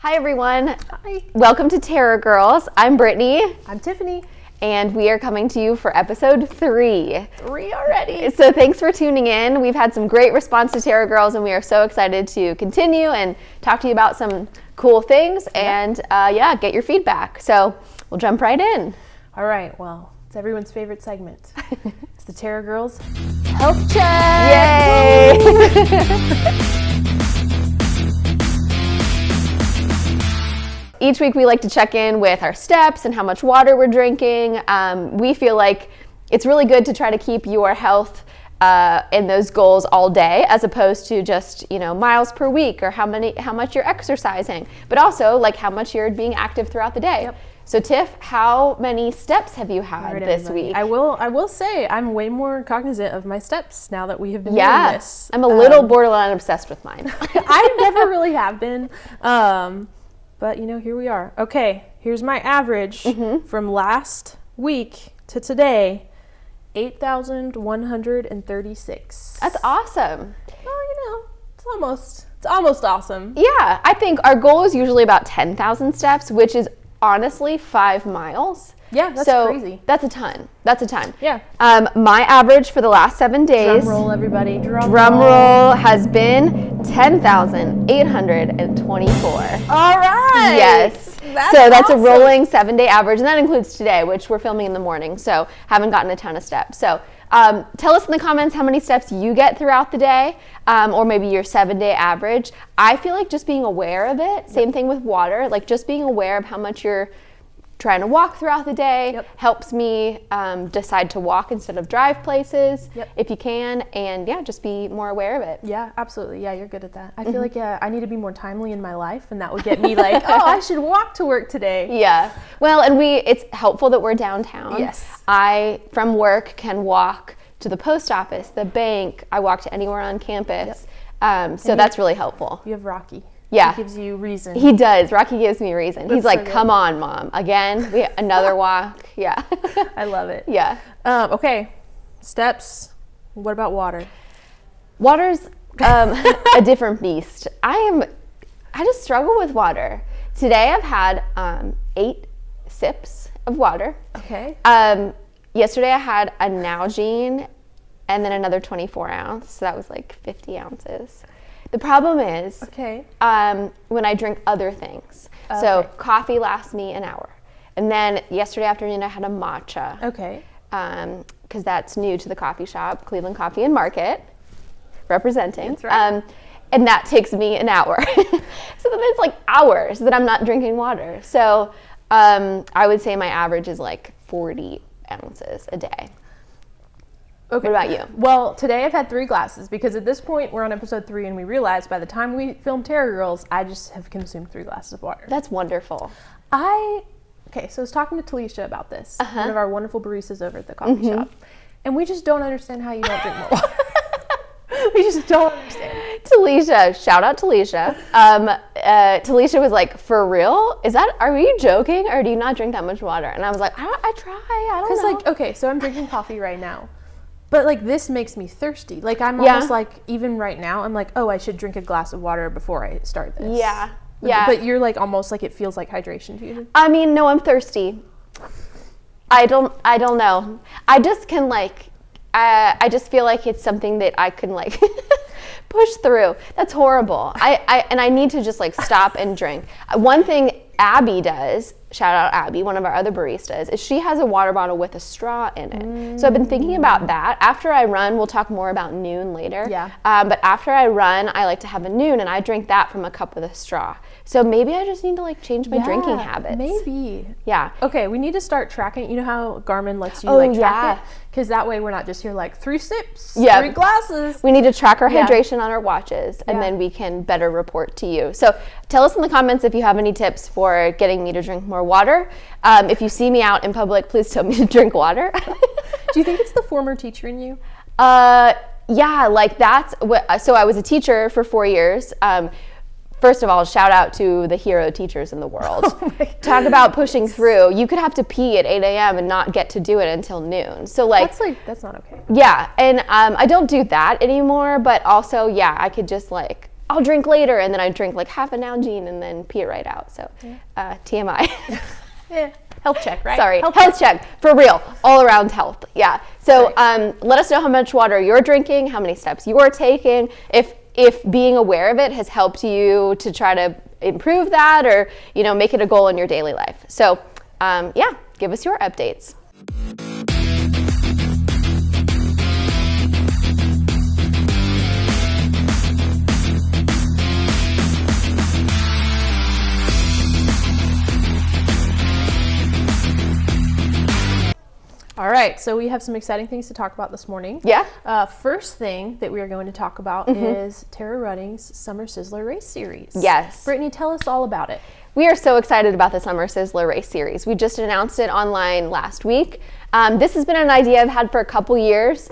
Hi everyone. Hi. Welcome to Terra Girls. I'm Brittany. I'm Tiffany. And we are coming to you for episode 3. 3 already. So thanks for tuning in. We've had some great response to Terra Girls and we are so excited to continue and talk to you about some cool things and get your feedback. So we'll jump right in. All right, well, it's everyone's favorite segment. It's the Terra Girls Health Check. Yay! Each week we like to check in with our steps and how much water we're drinking. We feel like it's really good to try to keep your health and those goals all day, as opposed to just miles per week or how much you're exercising, but also like how much you're being active throughout the day. Yep. So Tiff, how many steps have you had this week? I will say I'm way more cognizant of my steps now that we have been doing this. I'm a little borderline obsessed with mine. I never really have been. But here we are. Okay, here's my average from last week to today, 8,136. That's awesome. Well, it's almost awesome. Yeah, I think our goal is usually about 10,000 steps, which is honestly 5 miles. Yeah, that's crazy. That's a ton. Yeah. My average for the last 7 days. Drum roll, everybody. Drum roll has been 10,824. All right. Yes. That's awesome. A rolling 7-day average, and that includes today, which we're filming in the morning, so haven't gotten a ton of steps. So tell us in the comments how many steps you get throughout the day, or maybe your 7-day average. I feel like just being aware of it, same thing with water, like just being aware of how much you're trying to walk throughout the day helps me decide to walk instead of drive places if you can, and just be more aware of it. Yeah, absolutely. Yeah, you're good at that. I feel like I need to be more timely in my life, and that would get me like, oh, I should walk to work today. Yeah. Well, and it's helpful that we're downtown. Yes. I, from work, can walk to the post office, the bank. I walk to anywhere on campus. So that's really helpful. You have Rocky. Yeah. He gives you reason. He does. Rocky gives me reason. He's like, so come on, Mom. Again? Another walk. Yeah. I love it. Yeah. Okay. Steps. What about water? Water's a different beast. I just struggle with water. Today I've had 8 sips of water. Okay. Yesterday I had a Nalgene and then another 24 ounce. So that was like 50 ounces. The problem is when I drink other things. Okay. So coffee lasts me an hour. And then yesterday afternoon I had a matcha. Okay. Because that's new to the coffee shop, Cleveland Coffee and Market, representing. That's right. And that takes me an hour. So then it's like hours that I'm not drinking water. So I would say my average is like 40 ounces a day. Okay. What about you? Well, today I've had 3 glasses because at this point we're on episode 3 and we realized by the time we filmed Terra Girls, I just have consumed 3 glasses of water. That's wonderful. So I was talking to Talisha about this, one of our wonderful baristas over at the coffee shop, and we just don't understand how you don't drink more water. We just don't understand. Talisha, shout out Talisha. Talisha was like, for real? Are you joking or do you not drink that much water? And I was like, I try, I don't know. Because so I'm drinking coffee right now. But like this makes me thirsty. Like I'm almost like, even right now, I'm like, oh, I should drink a glass of water before I start this. Yeah. But you're like almost like it feels like hydration to you. I mean, no, I'm thirsty. I don't know. I just can I just feel like it's something that I can push through. That's horrible. I need to just stop and drink. One thing Abby does, shout out Abby, one of our other baristas, is she has a water bottle with a straw in it. So I've been thinking about that. After I run, we'll talk more about Noon later. Yeah. But after I run, I like to have a Noon, and I drink that from a cup with a straw. So maybe I just need to change my drinking habits. Maybe. Yeah. Okay, we need to start tracking. You know how Garmin lets you track it? Because that way we're not just here 3 sips, 3 glasses. We need to track our hydration on our watches, and then we can better report to you. So tell us in the comments if you have any tips for getting me to drink more water. If you see me out in public, please tell me to drink water. Do you think it's the former teacher in you? Yeah, that's what. So I was a teacher for 4 years. First of all, shout out to the hero teachers in the world. Oh Talk about pushing through. You could have to pee at 8 a.m. and not get to do it until noon. So that's not okay. Yeah, and I don't do that anymore, but also, I could just I'll drink later, and then I drink like half an Nalgene and then pee it right out. So TMI. Yeah. Health check, right? Sorry, health check. For real, all around health. Yeah. So let us know how much water you're drinking, how many steps you're taking, if being aware of it has helped you to try to improve that, or make it a goal in your daily life. So give us your updates. All right, so we have some exciting things to talk about this morning. Yeah. First thing that we are going to talk about is Terra Running's Summer Sizzler race series. Yes. Brittany, tell us all about it. We are so excited about the Summer Sizzler race series. We just announced it online last week. This has been an idea I've had for a couple years.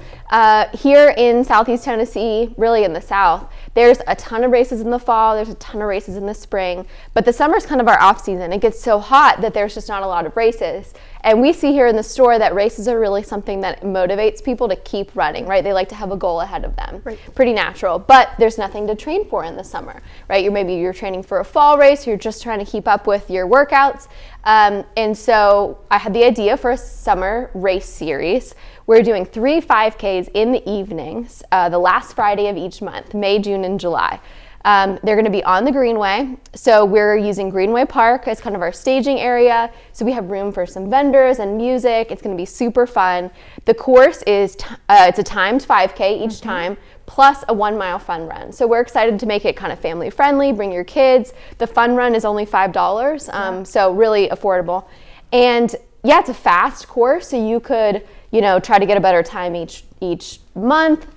Here in Southeast Tennessee, really in the South, there's a ton of races in the fall, there's a ton of races in the spring, but the summer's kind of our off season. It gets so hot that there's just not a lot of races. And we see here in the store that races are really something that motivates people to keep running, right? They like to have a goal ahead of them. Right. Pretty natural, but there's nothing to train for in the summer, right? Maybe you're training for a fall race, you're just trying to keep up with your workouts. And so I had the idea for a summer race series. We're doing 3 5Ks in the evenings, the last Friday of each month, May, June, and July. They're going to be on the Greenway. So we're using Greenway Park as kind of our staging area. So we have room for some vendors and music. It's going to be super fun. The course is, it's a timed 5K each time, plus a 1 mile fun run. So we're excited to make it kind of family friendly, bring your kids. The fun run is only $5, so really affordable. And yeah, it's a fast course, so you could, try to get a better time each month.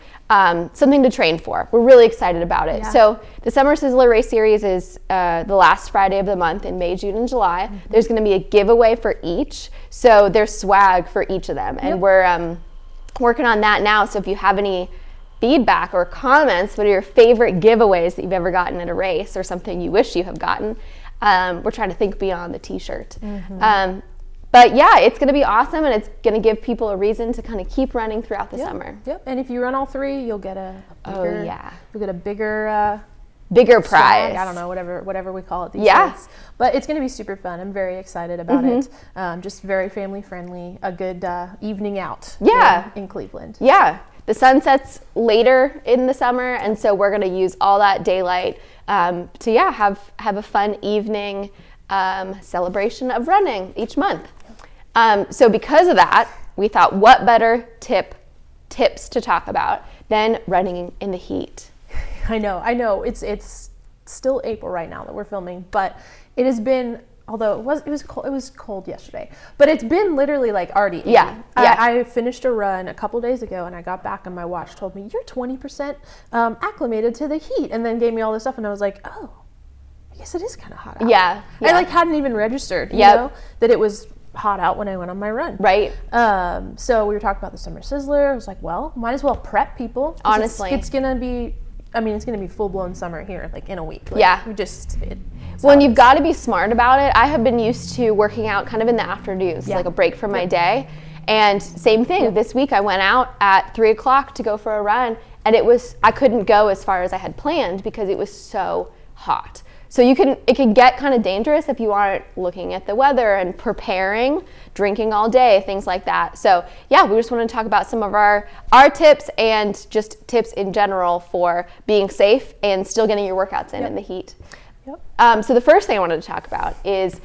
Something to train for. We're really excited about it. Yeah. So the Summer Sizzler race series is the last Friday of the month in May, June, and July. There's going to be a giveaway for each. So there's swag for each of them. And we're working on that now. So if you have any feedback or comments, what are your favorite giveaways that you've ever gotten at a race, or something you wish you have gotten? We're trying to think beyond the t-shirt. But yeah, it's going to be awesome, and it's going to give people a reason to kind of keep running throughout the summer. Yep. And if you run all 3, you'll get a bigger bigger prize. Swag, I don't know, whatever we call it these days. But it's going to be super fun. I'm very excited about it. Just very family friendly, a good evening out in Cleveland. Yeah. The sun sets later in the summer, and so we're going to use all that daylight to have a fun evening celebration of running each month. So because of that, we thought, what better tips to talk about than running in the heat? I know. It's still April right now that we're filming, but it has been, although it was cold yesterday, but it's been literally like already 80. Yeah. I finished a run a couple days ago, and I got back and my watch told me you're 20% acclimated to the heat, and then gave me all this stuff, and I was like, oh, I guess it is kind of hot out. Yeah. I hadn't even registered, you know, that it was hot out when I went on my run. Right. So we were talking about the Summer Sizzler. I was like, well, might as well prep people. Honestly. It's going to be full-blown summer here, like in a week. And you've got to be smart about it. I have been used to working out kind of in the afternoons, like a break from my day. And same thing, this week I went out at 3 o'clock to go for a run, and I couldn't go as far as I had planned because it was so hot. So it can get kind of dangerous if you aren't looking at the weather and preparing, drinking all day, things like that. So yeah, we just want to talk about some of our tips, and just tips in general for being safe and still getting your workouts in the heat. Yep. So the first thing I wanted to talk about is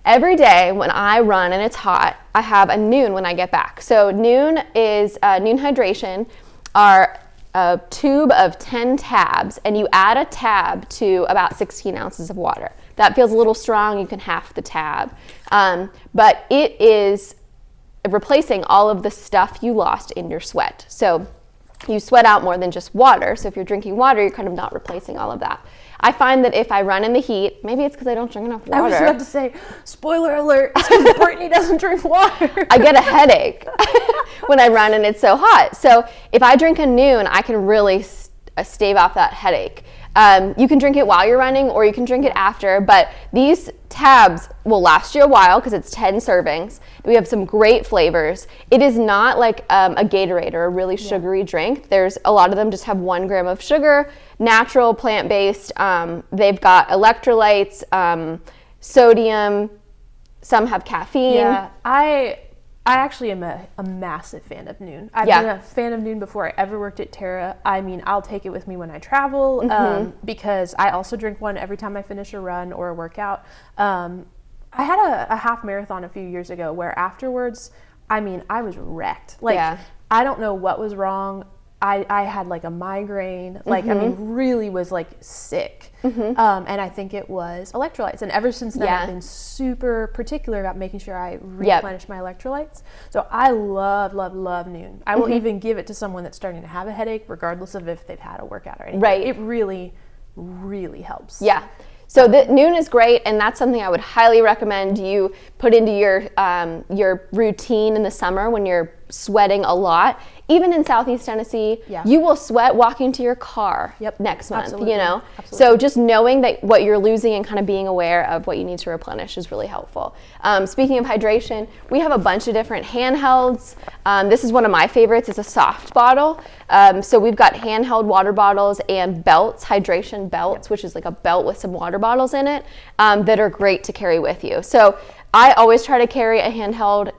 every day when I run and it's hot, I have a noon when I get back. So noon hydration are a tube of 10 tabs, and you add a tab to about 16 ounces of water. That feels a little strong. You can half the tab. But it is replacing all of the stuff you lost in your sweat. So you sweat out more than just water. So if you're drinking water, you're kind of not replacing all of that. I find that if I run in the heat, maybe it's because I don't drink enough water. I was about to say, spoiler alert, it's because Brittany doesn't drink water. I get a headache when I run and it's so hot. So if I drink a noon, I can really stave off that headache. You can drink it while you're running or you can drink it after, but these tabs will last you a while because it's 10 servings. We have some great flavors. It is not like a Gatorade or a really sugary drink. There's a lot of them just have 1 gram of sugar, natural, plant-based. They've got electrolytes, sodium, some have caffeine. Yeah, I actually am a massive fan of Noon. I've been a fan of Noon before I ever worked at Terra. I mean, I'll take it with me when I travel because I also drink one every time I finish a run or a workout. I had a half marathon a few years ago where afterwards, I mean, I was wrecked. Like, I don't know what was wrong. I had like a migraine, like, I mean, really was like sick. And I think it was electrolytes. And ever since then, I've been super particular about making sure I replenish my electrolytes. So I love, love, love Noon. I will even give it to someone that's starting to have a headache, regardless of if they've had a workout or anything. Right. It really, really helps. Yeah. So Noon is great, and that's something I would highly recommend you put into your routine in the summer when you're sweating a lot. Even in Southeast Tennessee, you will sweat walking to your car next month, you know? Absolutely. So just knowing that what you're losing and kind of being aware of what you need to replenish is really helpful. Speaking of hydration, we have a bunch of different handhelds. This is one of my favorites. It's a soft bottle. So we've got handheld water bottles and belts, hydration belts, which is like a belt with some water bottles in it, that are great to carry with you. So I always try to carry a handheld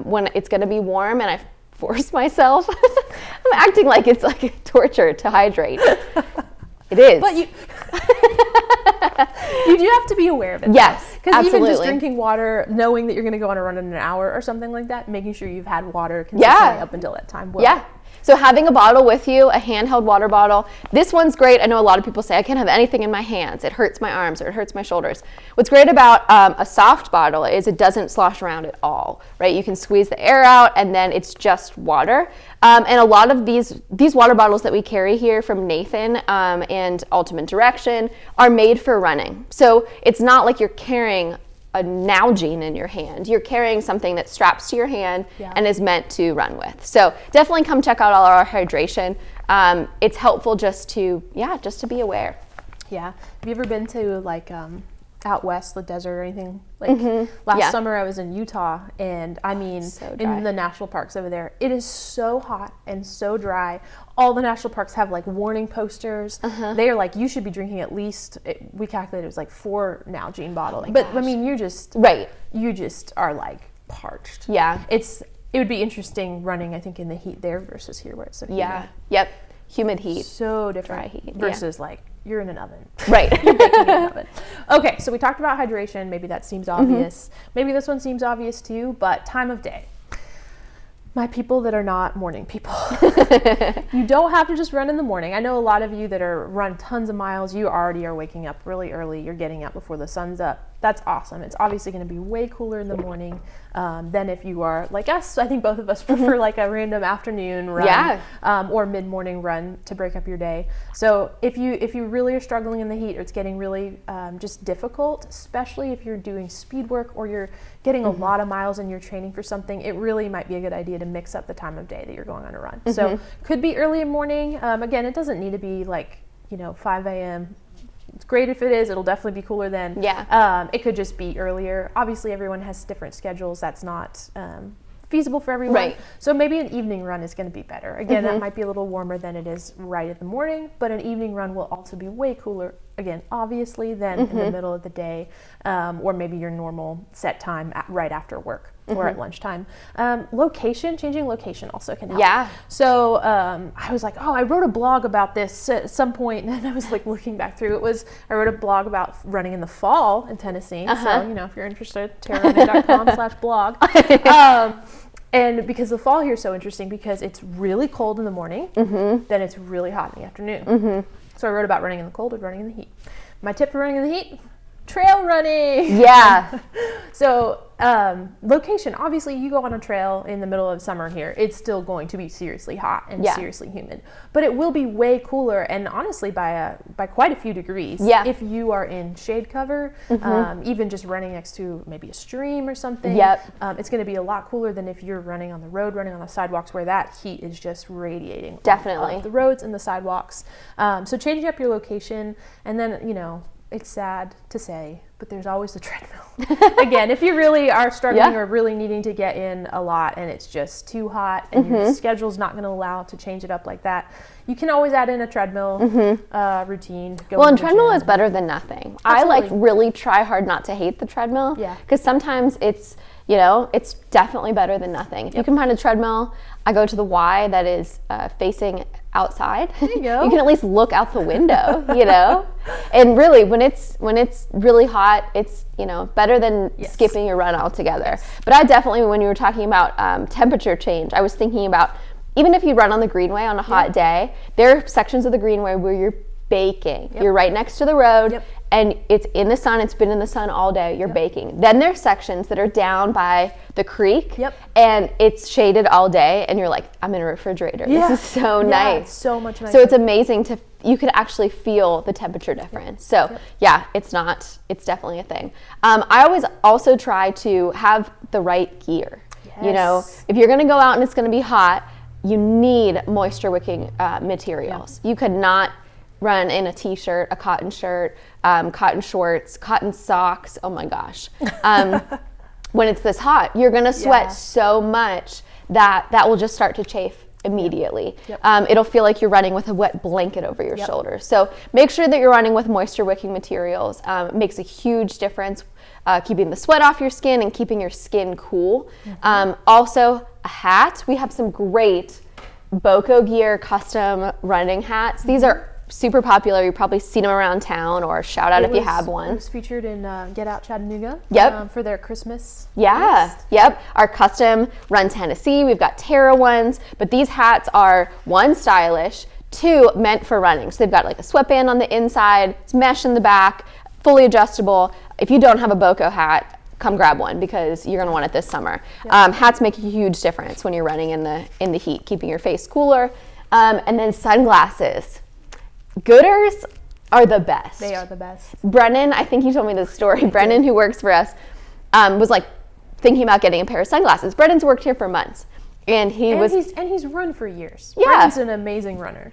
when it's going to be warm, and I force myself. I'm acting like it's like a torture to hydrate. It is. But you do have to be aware of it. Yes, because even just drinking water, knowing that you're going to go on a run in an hour or something like that, making sure you've had water consistently up until that time. So having a bottle with you, a handheld water bottle, this one's great. I know a lot of people say, I can't have anything in my hands. It hurts my arms or it hurts my shoulders. What's great about a soft bottle is it doesn't slosh around at all, right? You can squeeze the air out and then it's just water. And a lot of these water bottles that we carry here from Nathan and Ultimate Direction are made for running. So it's not like you're carrying a Nalgene in your hand. You're carrying something that straps to your hand and is meant to run with. So definitely come check out all our hydration. It's helpful just to be aware. Yeah. Have you ever been to like out west, the desert or anything? Like last summer I was in Utah, and I mean, in the national parks over there, it is so hot and so dry. All the national parks have like warning posters. They are like, you should be drinking at least, we calculated it was like 4 Nalgene bottles. But I mean, you just are like parched. Yeah. It would be interesting running, I think, in the heat there versus here where it's so humid. Yep. Humid heat. So different. Dry heat. Versus like, you're in an oven. Right. You're baking in an oven. Okay, so we talked about hydration. Maybe that seems obvious. Maybe this one seems obvious too, but time of day. My people that are not morning people. You don't have to just run in the morning. I know a lot of you that run tons of miles, you already are waking up really early. You're getting up before the sun's up. That's awesome. It's obviously going to be way cooler in the morning than if you are like us. I think both of us prefer like a random afternoon run or mid-morning run to break up your day. So if you really are struggling in the heat, or it's getting really just difficult, especially if you're doing speed work or you're getting a lot of miles and you're training for something, it really might be a good idea to mix up the time of day that you're going on a run. So could be early in the morning. Again, it doesn't need to be like 5 a.m. It's great if it is. It'll definitely be cooler then. It could just be earlier. Obviously, everyone has different schedules. That's not feasible for everyone. Right. So maybe an evening run is going to be better. Again, that might be a little warmer than it is right in the morning, but an evening run will also be way cooler, again, obviously, than in the middle of the day, or maybe your normal set time right after work or at lunchtime. Changing location also can help. Yeah. So I was like, I wrote a blog about this at some point, and I was like looking back through it. I wrote a blog about running in the fall in Tennessee. So, if you're interested, terrarunning.com/blog. And because the fall here is so interesting because it's really cold in the morning, then it's really hot in the afternoon. So I wrote about running in the cold or running in the heat. My tip for running in the heat, trail running. Yeah. So location, obviously you go on a trail in the middle of summer here, it's still going to be seriously hot and seriously humid, but it will be way cooler, and honestly by quite a few degrees if you are in shade cover, even just running next to maybe a stream or something. It's going to be a lot cooler than if you're running on the road, running on the sidewalks, where that heat is just radiating off the roads and the sidewalks. So changing up your location, and then, you know, it's sad to say, but there's always the treadmill. Again, if you really are struggling or really needing to get in a lot and it's just too hot and your schedule's not going to allow to change it up like that, you can always add in a treadmill routine. Well, and treadmill is better than nothing. Absolutely. I like really try hard not to hate the treadmill, because sometimes it's, you know, it's definitely better than nothing. If you can find a treadmill, I go to the Y that is facing outside. There you go. You can at least look out the window, you know? And really, when it's really hot, it's, you know, better than skipping your run altogether. But I definitely, when you were talking about temperature change, I was thinking about, even if you run on the Greenway on a hot day, there are sections of the Greenway where you're baking. You're right next to the road, and it's in the sun. It's been in the sun all day. You're baking. Then there's sections that are down by the creek, and it's shaded all day, and you're like, I'm in a refrigerator. This is so nice. It's so much nicer. So it's amazing you can actually feel the temperature difference. So it's definitely a thing. I always also try to have the right gear. You know, if you're going to go out and it's going to be hot, you need moisture wicking materials. You could not run in a t-shirt, a cotton shirt, cotton shorts, cotton socks. Oh my gosh. When it's this hot, you're gonna sweat so much that will just start to chafe immediately. It'll feel like you're running with a wet blanket over your shoulders. So make sure that you're running with moisture wicking materials. It makes a huge difference, keeping the sweat off your skin and keeping your skin cool. Also, a hat. We have some great Boco Gear custom running hats. These are super popular. You've probably seen them around town, or shout out if you have one. It was featured in Get Out Chattanooga for their Christmas. Our custom Run Tennessee. We've got Terra ones, but these hats are, one, stylish, two, meant for running. So they've got like a sweatband on the inside, it's mesh in the back, fully adjustable. If you don't have a Boco hat, come grab one, because you're going to want it this summer. Hats make a huge difference when you're running in the heat, keeping your face cooler. And then sunglasses. Gooders are the best. They are the best. Brennan, I think you told me this story. Brennan, who works for us, was like thinking about getting a pair of sunglasses. Brennan's worked here for months, and he's run for years. Yeah. Brennan's an amazing runner.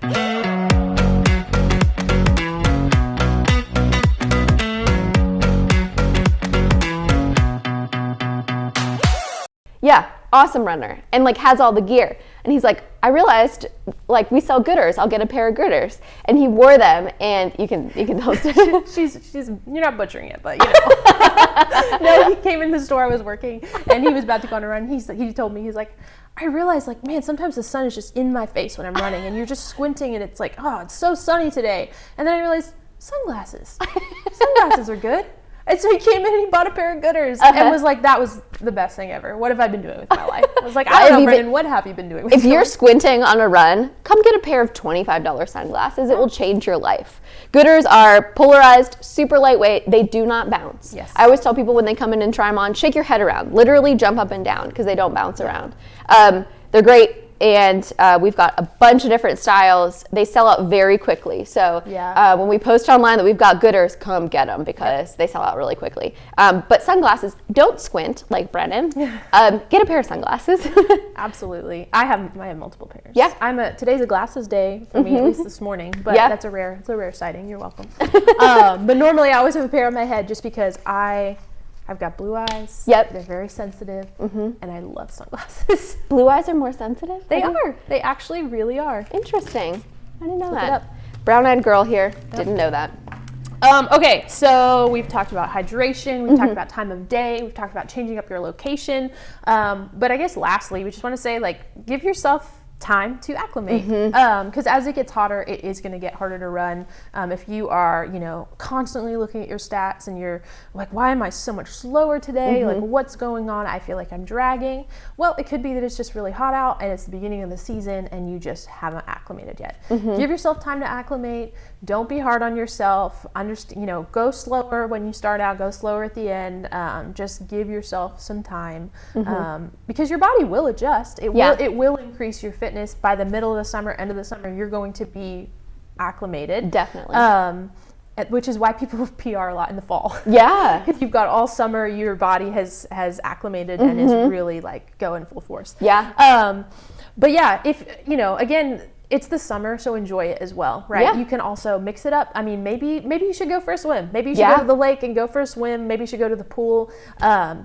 Yeah, awesome runner, and like has all the gear. And he's like, I realized, like, we sell Gooders. I'll get a pair of Gooders. And he wore them, and you can host it. she's you're not butchering it, but you know. No, he came in the store. I was working, and he was about to go on a run. He told me, he's like, I realized, like, man, sometimes the sun is just in my face when I'm running, and you're just squinting, and it's like, oh, it's so sunny today. And then I realized, sunglasses are good. And so he came in and he bought a pair of Gooders and was like, that was the best thing ever. What have I been doing with my life? I was like, I don't know, Brennan, what have you been doing with If you're squinting on a run, come get a pair of $25 sunglasses. It will change your life. Gooders are polarized, super lightweight. They do not bounce. Yes. I always tell people when they come in and try them on, shake your head around. Literally jump up and down, because they don't bounce around. They're great. And we've got a bunch of different styles. They sell out very quickly. So when we post online that we've got Gooders, come get them, because they sell out really quickly. But sunglasses, don't squint like Brennan. Get a pair of sunglasses. Absolutely. I have multiple pairs. Yeah. Today's a glasses day for me, at least this morning. But it's a rare sighting. You're welcome. But normally I always have a pair on my head, just because I've got blue eyes. Yep. They're very sensitive, and I love sunglasses. Blue eyes are more sensitive? They are. They actually really are. Interesting. I didn't know Look that. it up. Brown-eyed girl here. Didn't know that. Okay, so we've talked about hydration. We've talked about time of day. We've talked about changing up your location. But I guess lastly, we just want to say, like, give yourself time to acclimate, because as it gets hotter, it is going to get harder to run. If you are, constantly looking at your stats and you're like, why am I so much slower today? Like, what's going on? I feel like I'm dragging. Well, it could be that it's just really hot out and it's the beginning of the season and you just haven't acclimated yet. Give yourself time to acclimate. Don't be hard on yourself. Understand, go slower when you start out, go slower at the end. Just give yourself some time, because your body will adjust. It will increase your fitness. By the middle of the summer, end of the summer, you're going to be acclimated. Definitely. Which is why people PR a lot in the fall. Yeah. If you've got all summer, your body has acclimated and is really like going full force. Yeah. But yeah, if, again, it's the summer, so enjoy it as well, right? Yeah. You can also mix it up. I mean, maybe you should go for a swim. Maybe you should go to the lake and go for a swim. Maybe you should go to the pool.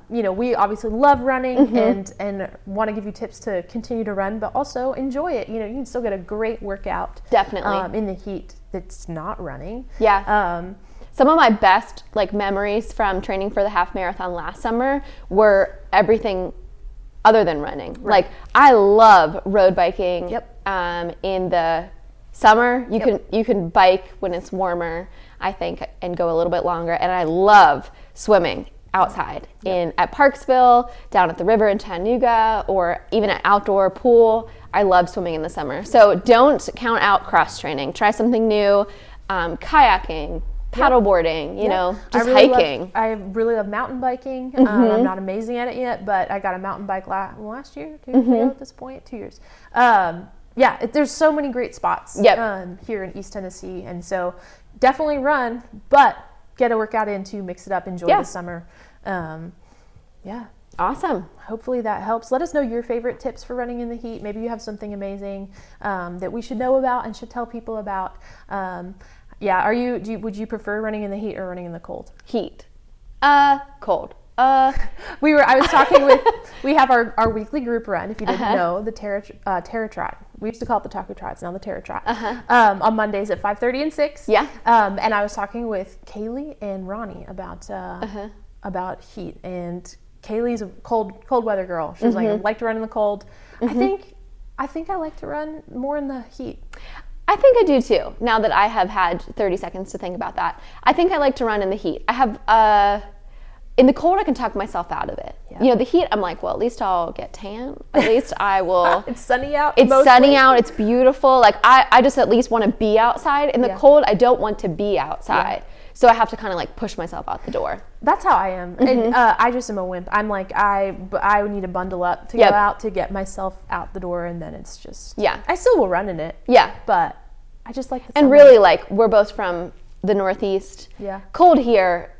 We obviously love running and want to give you tips to continue to run, but also enjoy it. You can still get a great workout. Definitely. In the heat that's not running. Yeah. Some of my best memories from training for the half marathon last summer were everything other than running. Right. Like, I love road biking. Yep. In the summer, you can bike when it's warmer, I think, and go a little bit longer. And I love swimming outside at Parksville, down at the river in Chattanooga, or even an outdoor pool. I love swimming in the summer. So don't count out cross training. Try something new, kayaking, paddleboarding, just hiking. I really love mountain biking. I'm not amazing at it yet, but I got a mountain bike last year, 2 years ago at this point, 2 years. There's so many great spots here in East Tennessee, and so definitely run, but get a workout in to mix it up, enjoy the summer. Awesome. Hopefully that helps. Let us know your favorite tips for running in the heat. Maybe you have something amazing that we should know about and should tell people about. Would you prefer running in the heat or running in the cold? Heat. Cold. I was talking with, we have our weekly group run, if you didn't know, the Terra Trot. We used to call it the Taco Trot, it's now the Terra Trot. On Mondays at 5:30 and 6. Yeah. And I was talking with Kaylee and Ronnie about heat. And Kaylee's a cold weather girl. She's like, I like to run in the cold. I think I like to run more in the heat. I think I do too, now that I have had 30 seconds to think about that. I think I like to run in the heat. I have, in the cold, I can talk myself out of it. Yeah. The heat, I'm like, well, at least I'll get tan. At least I will. It's sunny out. It's sunny out. It's beautiful. Like, I just at least want to be outside. In the cold, I don't want to be outside. Yeah. So I have to kind of push myself out the door. That's how I am. And I just am a wimp. I'm like, I need to bundle up to go out to get myself out the door, and then it's just, I still will run in it. Yeah. But I just like the summer. And really, we're both from the Northeast. Yeah. Cold here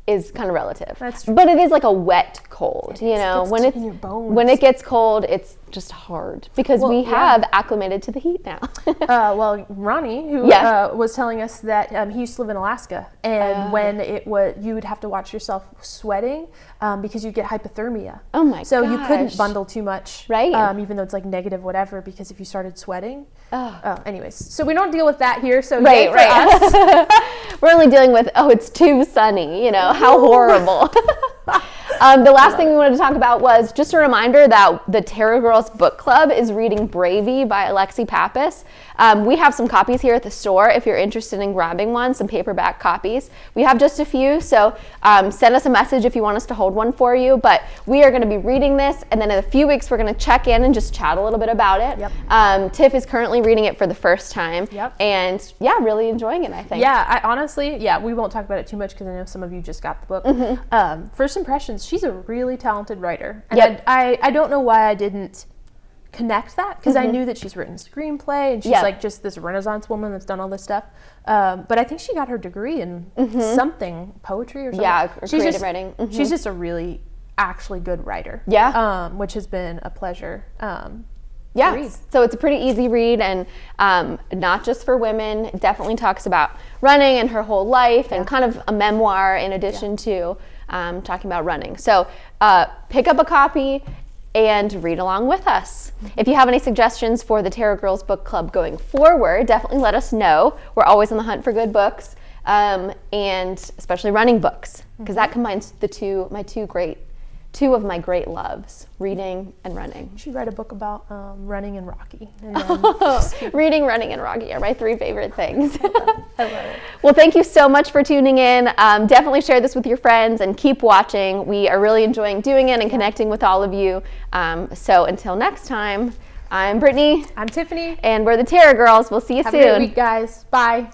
is kind of relative. That's true. But it is like a wet cold, when it's in your bones. When it gets cold, it's just hard because we have acclimated to the heat now. Ronnie, who was telling us that he used to live in Alaska, and when you would have to watch yourself sweating because you'd get hypothermia. Oh my gosh. So you couldn't bundle too much, right? Even though it's negative whatever, because if you started sweating. Anyways, so we don't deal with that here. So right. Us. We're only dealing with it's too sunny. How horrible. The last thing we wanted to talk about was just a reminder that the Terra Girls book club is reading Bravey by Alexi Pappas. We have some copies here at the store if you're interested in grabbing one, some paperback copies. We have just a few, so send us a message if you want us to hold one for you. But we are going to be reading this, and then in a few weeks we're going to check in and just chat a little bit about it. Yep. Tiff is currently reading it for the first time, and really enjoying it, I think. Yeah, I honestly, we won't talk about it too much because I know some of you just got the book. First impressions, she's a really talented writer. And I don't know why I didn't connect that, because I knew that she's written a screenplay and she's just this Renaissance woman that's done all this stuff. But I think she got her degree in something, poetry or something. Yeah, or creative writing. She's just a really actually good writer. Yeah. Which has been a pleasure. So it's a pretty easy read, and not just for women. It definitely talks about running and her whole life, and kind of a memoir in addition to talking about running. So pick up a copy and read along with us. If you have any suggestions for the Terra Girls Book Club going forward, definitely let us know. We're always on the hunt for good books, and especially running books, because that combines my two great two of my great loves, reading and running. You should write a book about running and Rocky. And then Reading, running, and Rocky are my three favorite things. I love it. Well, thank you so much for tuning in. Definitely share this with your friends and keep watching. We are really enjoying doing it and connecting with all of you. So until next time, I'm Brittany. I'm Tiffany. And we're the Terra Girls. We'll see you Have soon. a great week, guys. Bye.